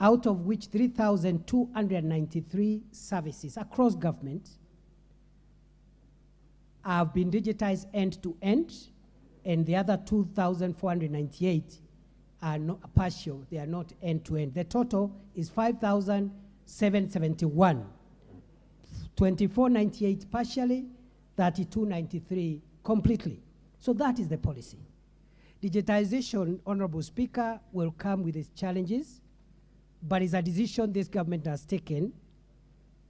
out of which 3,293 services across government have been digitized end to end, and the other 2,498 are not partial, they are not end to end. The total is 5,771, 2,498 partially, 3,293 completely. So that is the policy. Digitization, Honorable Speaker, will come with its challenges, but it's a decision this government has taken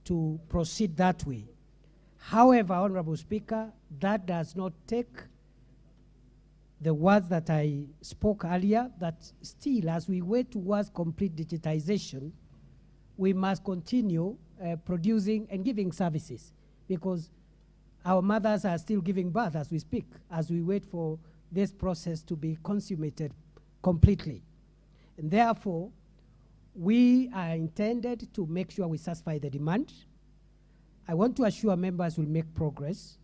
to proceed that way. However, Honorable Speaker, that does not take the words that I spoke earlier, that still, as we wait towards complete digitization, we must continue producing and giving services, because our mothers are still giving birth as we speak, as we wait for this process to be consummated completely. And therefore, we are intended to make sure we satisfy the demand. I want to assure members we'll make progress.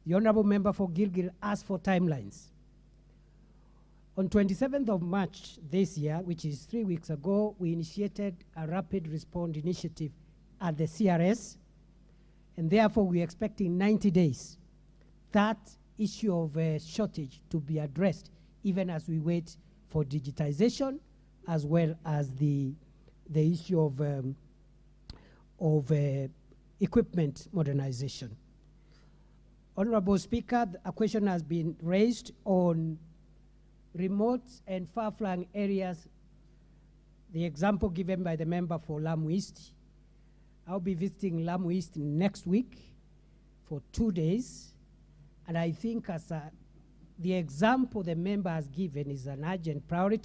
The Honorable Member for Gilgil asked for timelines. On 27th of March this year, which is 3 weeks ago, we initiated a rapid response initiative at the CRS, and therefore we're expecting 90 days. That issue of shortage to be addressed, even as we wait for digitization, as well as the issue of equipment modernization. Honorable Speaker, a question has been raised on remote and far-flung areas, the example given by the member for Lamu East. I'll be visiting Lamu East next week for 2 days, and I think as the example the member has given is an urgent priority.